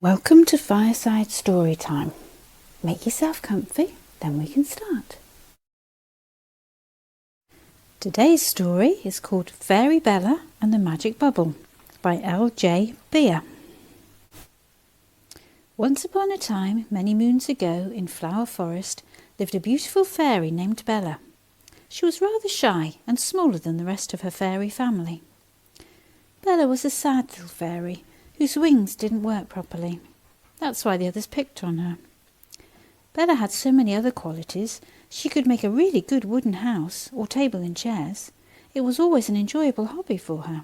Welcome to Fireside Story Time. Make yourself comfy, then we can start. Today's story is called Fairy Bella and the Magic Bubble by L J Beare. Once upon a time, many moons ago, in Flower Forest, lived a beautiful fairy named Bella. She was rather shy and smaller than the rest of her fairy family. Bella was a sad little fairy whose wings didn't work properly. That's why the others picked on her. Bella had so many other qualities. She could make a really good wooden house or table and chairs. It was always an enjoyable hobby for her.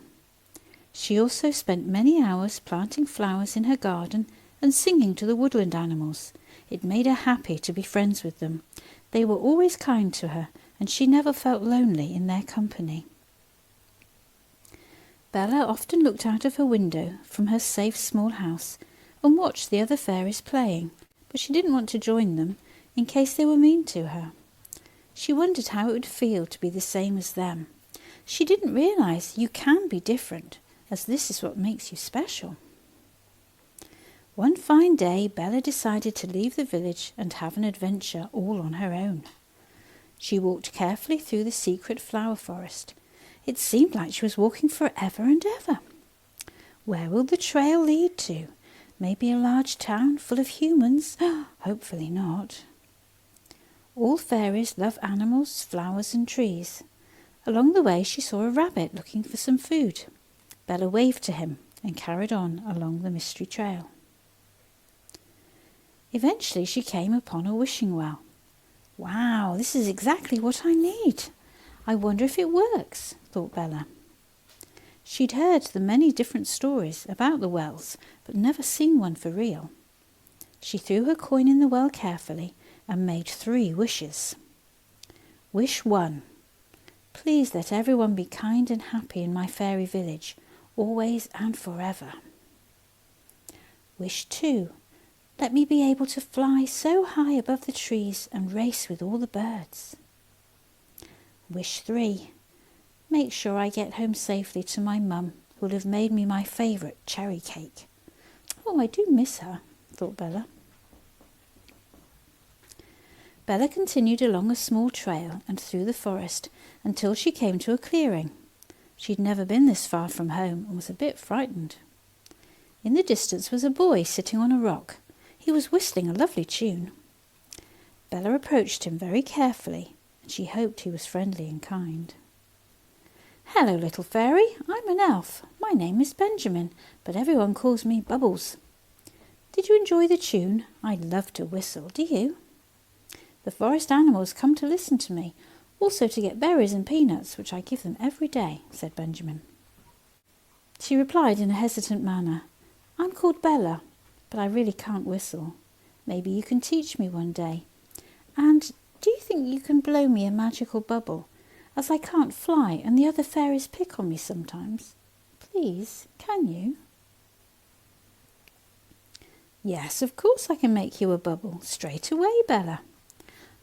She also spent many hours planting flowers in her garden and singing to the woodland animals. It made her happy to be friends with them. They were always kind to her, and she never felt lonely in their company. Bella often looked out of her window from her safe small house and watched the other fairies playing, but she didn't want to join them in case they were mean to her. She wondered how it would feel to be the same as them. She didn't realise you can be different, as this is what makes you special. One fine day, Bella decided to leave the village and have an adventure all on her own. She walked carefully through the secret flower forest. It seemed like she was walking forever and ever. Where will the trail lead to? Maybe a large town full of humans? Hopefully not. All fairies love animals, flowers and trees. Along the way she saw a rabbit looking for some food. Bella waved to him and carried on along the mystery trail. Eventually she came upon a wishing well. Wow, this is exactly what I need. I wonder if it works, thought Bella. She'd heard the many different stories about the wells, but never seen one for real. She threw her coin in the well carefully and made 3 wishes. Wish 1. Please let everyone be kind and happy in my fairy village, always and forever. Wish 2. Let me be able to fly so high above the trees and race with all the birds. Wish 3. Make sure I get home safely to my mum, who'll have made me my favourite cherry cake. Oh, I do miss her, thought Bella. Bella continued along a small trail and through the forest until she came to a clearing. She'd never been this far from home and was a bit frightened. In the distance was a boy sitting on a rock. He was whistling a lovely tune. Bella approached him very carefully, and she hoped he was friendly and kind. Hello, little fairy. I'm an elf. My name is Benjamin, but everyone calls me Bubbles. Did you enjoy the tune? I love to whistle, do you? The forest animals come to listen to me, also to get berries and peanuts, which I give them every day, said Benjamin. She replied in a hesitant manner, I'm called Bella, but I really can't whistle. Maybe you can teach me one day. And do you think you can blow me a magical bubble, as I can't fly and the other fairies pick on me sometimes? Please, can you? Yes, of course I can make you a bubble, straight away, Bella.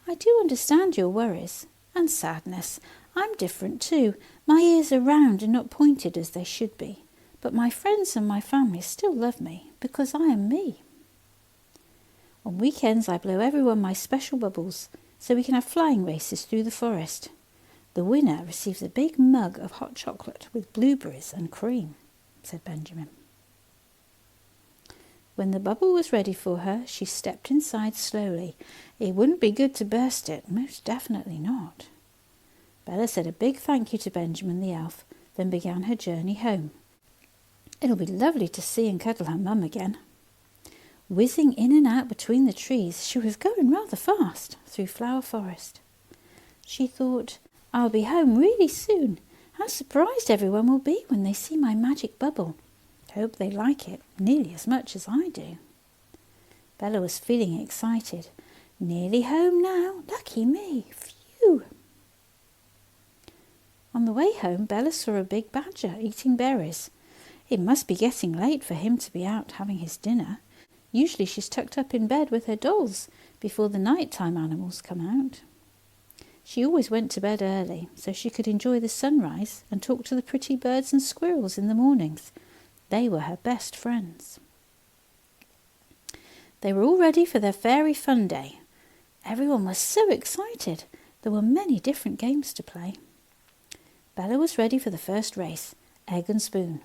I do understand your worries and sadness. I'm different too. My ears are round and not pointed as they should be. But my friends and my family still love me because I am me. On weekends I blow everyone my special bubbles so we can have flying races through the forest. The winner receives a big mug of hot chocolate with blueberries and cream, said Benjamin. When the bubble was ready for her, she stepped inside slowly. It wouldn't be good to burst it, most definitely not. Bella said a big thank you to Benjamin the elf, then began her journey home. It'll be lovely to see and cuddle her mum again. Whizzing in and out between the trees, she was going rather fast through Flower Forest. She thought, I'll be home really soon. How surprised everyone will be when they see my magic bubble. Hope they like it nearly as much as I do. Bella was feeling excited. Nearly home now. Lucky me. Phew. On the way home, Bella saw a big badger eating berries. It must be getting late for him to be out having his dinner. Usually she's tucked up in bed with her dolls before the nighttime animals come out. She always went to bed early so she could enjoy the sunrise and talk to the pretty birds and squirrels in the mornings. They were her best friends. They were all ready for their fairy fun day. Everyone was so excited. There were many different games to play. Bella was ready for the first race, egg and spoon.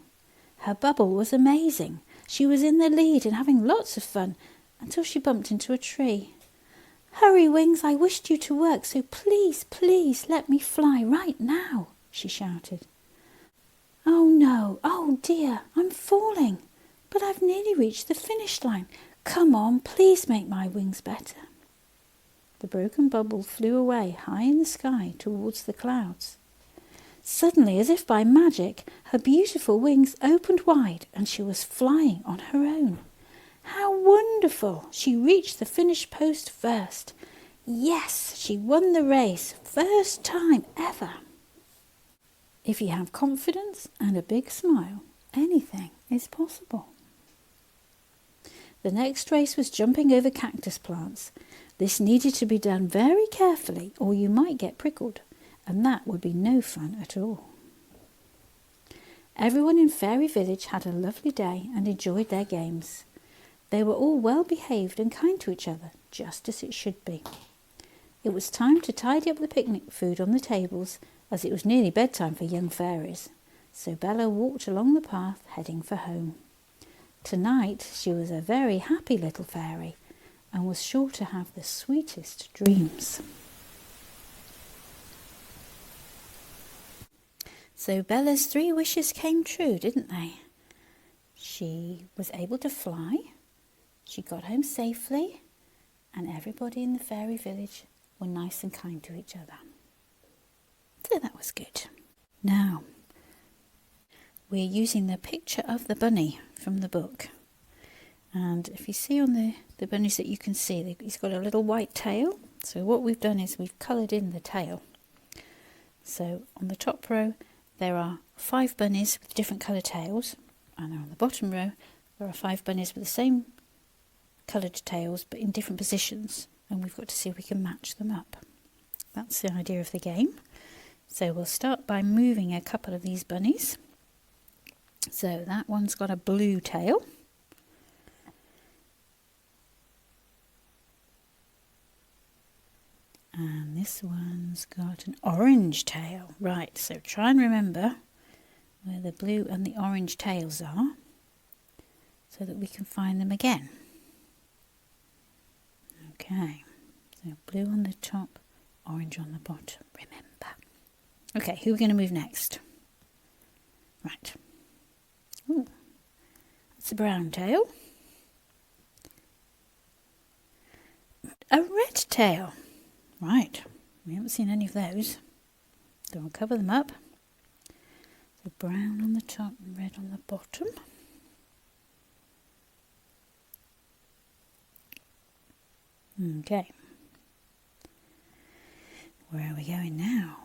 Her bubble was amazing. She was in the lead and having lots of fun until she bumped into a tree. "Hurry, Wings, I wished you to work, so please, please let me fly right now," she shouted. "Oh no, oh dear, I'm falling, but I've nearly reached the finish line. Come on, please make my wings better." The broken bubble flew away high in the sky towards the clouds. Suddenly, as if by magic, her beautiful wings opened wide and she was flying on her own. How wonderful! She reached the finish post first. Yes, she won the race, first time ever. If you have confidence and a big smile, anything is possible. The next race was jumping over cactus plants. This needed to be done very carefully or you might get prickled, and that would be no fun at all. Everyone in Fairy Village had a lovely day and enjoyed their games. They were all well behaved and kind to each other, just as it should be. It was time to tidy up the picnic food on the tables, as it was nearly bedtime for young fairies, so Bella walked along the path heading for home. Tonight she was a very happy little fairy and was sure to have the sweetest dreams. So Bella's 3 wishes came true, didn't they? She was able to fly, she got home safely, and everybody in the fairy village were nice and kind to each other. So that was good. Now, we're using the picture of the bunny from the book. And if you see on the bunnies that you can see, he's got a little white tail. So what we've done is we've coloured in the tail. So on the top row, there are 5 bunnies with different colour tails. And on the bottom row, there are 5 bunnies with the same coloured tails, but in different positions. And we've got to see if we can match them up. That's the idea of the game. So we'll start by moving a couple of these bunnies. So that one's got a blue tail. And this one's got an orange tail. Right, so try and remember where the blue and the orange tails are so that we can find them again. Okay, so blue on the top, orange on the bottom, remember. Okay, who are we going to move next? Right. Ooh, that's a brown tail. A red tail. Right, we haven't seen any of those. So I'll cover them up. So brown on the top and red on the bottom. Okay. Where are we going now?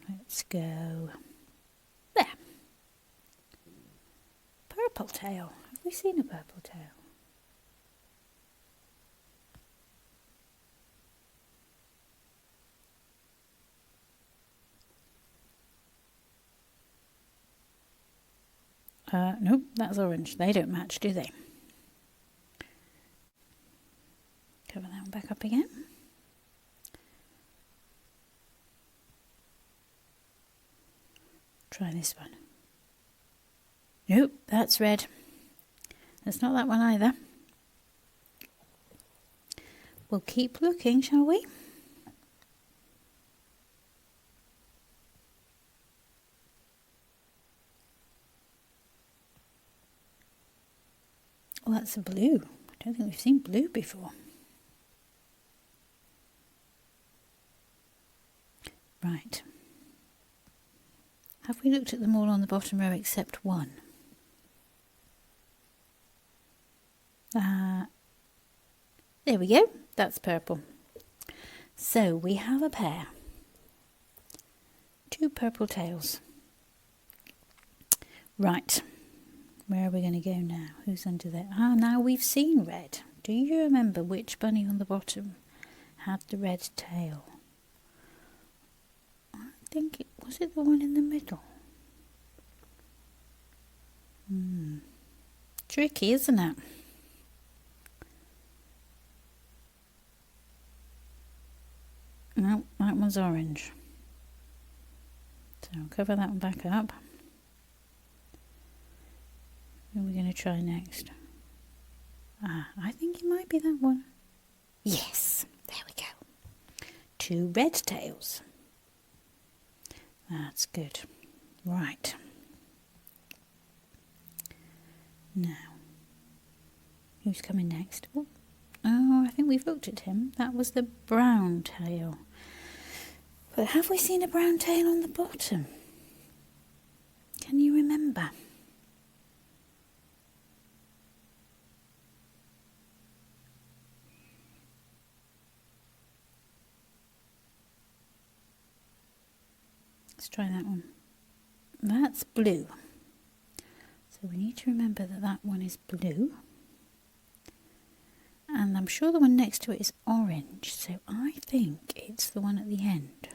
Let's go there. Purple tail. Have we seen a purple tail? Nope, that's orange. They don't match, do they? Cover that one back up again. Try this one. Nope, that's red. That's not that one either. We'll keep looking, shall we? Oh, that's a blue. I don't think we've seen blue before. Right. Have we looked at them all on the bottom row except one? There we go. That's purple. So we have a pair. 2 purple tails. Right. Where are we going to go now? Who's under there? Now we've seen red. Do you remember which bunny on the bottom had the red tail? I think was it the one in the middle? Tricky, isn't it? one's orange. So I'll cover that one back up. What are we going to try next? I think it might be that one. Yes, there we go. 2 red tails. That's good. Right. Now, who's coming next? Oh, I think we've looked at him. That was the brown tail. But have we seen a brown tail on the bottom? Can you remember? Let's try that one. That's blue. So we need to remember that that one is blue. And I'm sure the one next to it is orange. So I think it's the one at the end.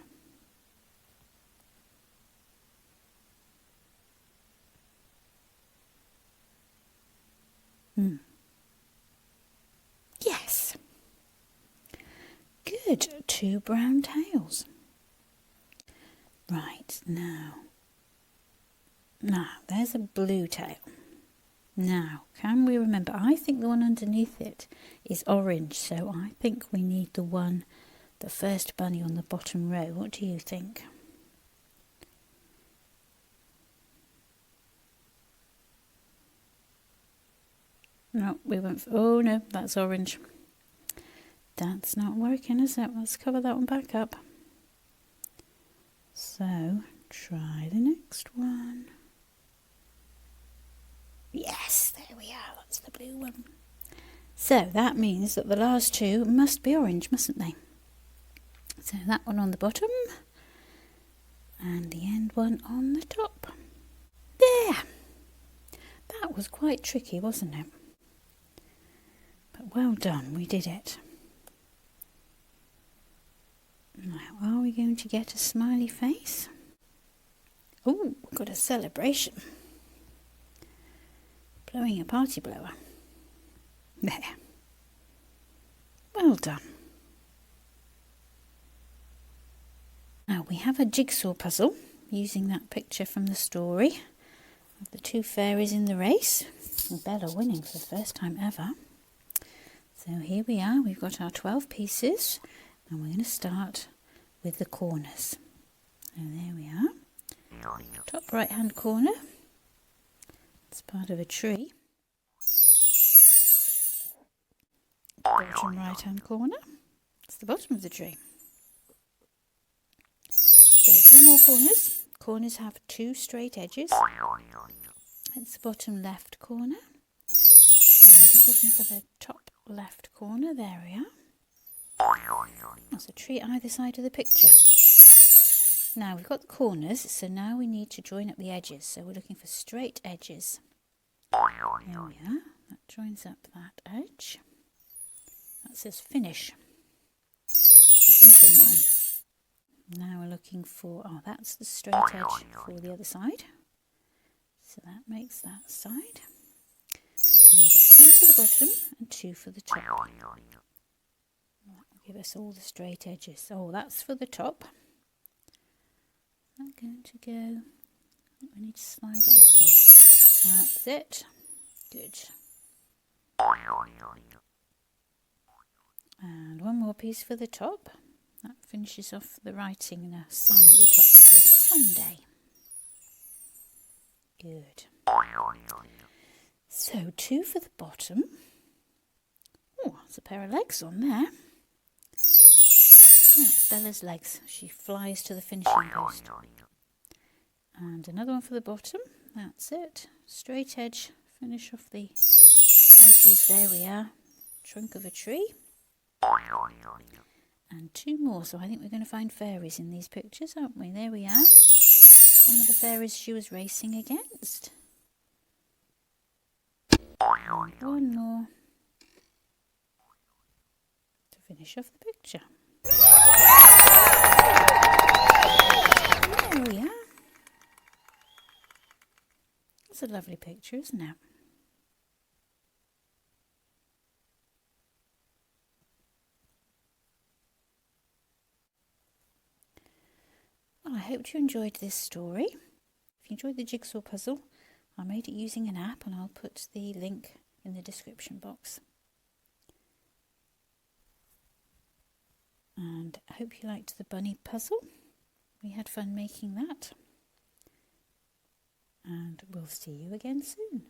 Yes. Good. 2 brown tails. Right, now there's a blue tail. Now, can we remember? I think the one underneath it is orange, so I think we need the first bunny on the bottom row. What do you think? No, we went oh no, that's orange. That's not working, is it? Let's cover that one back up. So, try the next one. Yes, there we are. That's the blue one. So, that means that the last 2 must be orange, mustn't they? So, that one on the bottom and the end one on the top. There! That was quite tricky, wasn't it? But well done, we did it. Now, are we going to get a smiley face? Oh, we've got a celebration. Blowing a party blower. There. Well done. Now, we have a jigsaw puzzle using that picture from the story of the 2 fairies in the race. And Bella winning for the first time ever. So here we are. We've got our 12 pieces. And we're going to start with the corners. So there we are. Top right hand corner. It's part of a tree. Bottom right hand corner. It's the bottom of the tree. So 2 more corners. Corners have 2 straight edges. It's the bottom left corner. So I'm just looking for the top left corner. There we are. There's a tree either side of the picture. Now we've got the corners, so now we need to join up the edges. So we're looking for straight edges. There we are. That joins up that edge. That says finish. The finishing line. Now we're looking for, that's the straight edge for the other side. So that makes that side. So we've got 2 for the bottom and 2 for the top. Give us all the straight edges. Oh, that's for the top. I'm going to go. We need to slide it across. That's it. Good. And 1 more piece for the top. That finishes off the writing and a sign at the top that says Sunday. Good. So 2 for the bottom. Oh, there's a pair of legs on there. Oh, it's Bella's legs. She flies to the finishing post. And another one for the bottom. That's it. Straight edge. Finish off the edges. There we are. Trunk of a tree. And 2 more. So I think we're going to find fairies in these pictures, aren't we? There we are. One of the fairies she was racing against. And 1 more to finish off the picture. There we are. That's a lovely picture, isn't it? I hope you enjoyed this story. If you enjoyed the jigsaw puzzle, I made it using an app and I'll put the link in the description box. And I hope you liked the bunny puzzle. We had fun making that. And we'll see you again soon.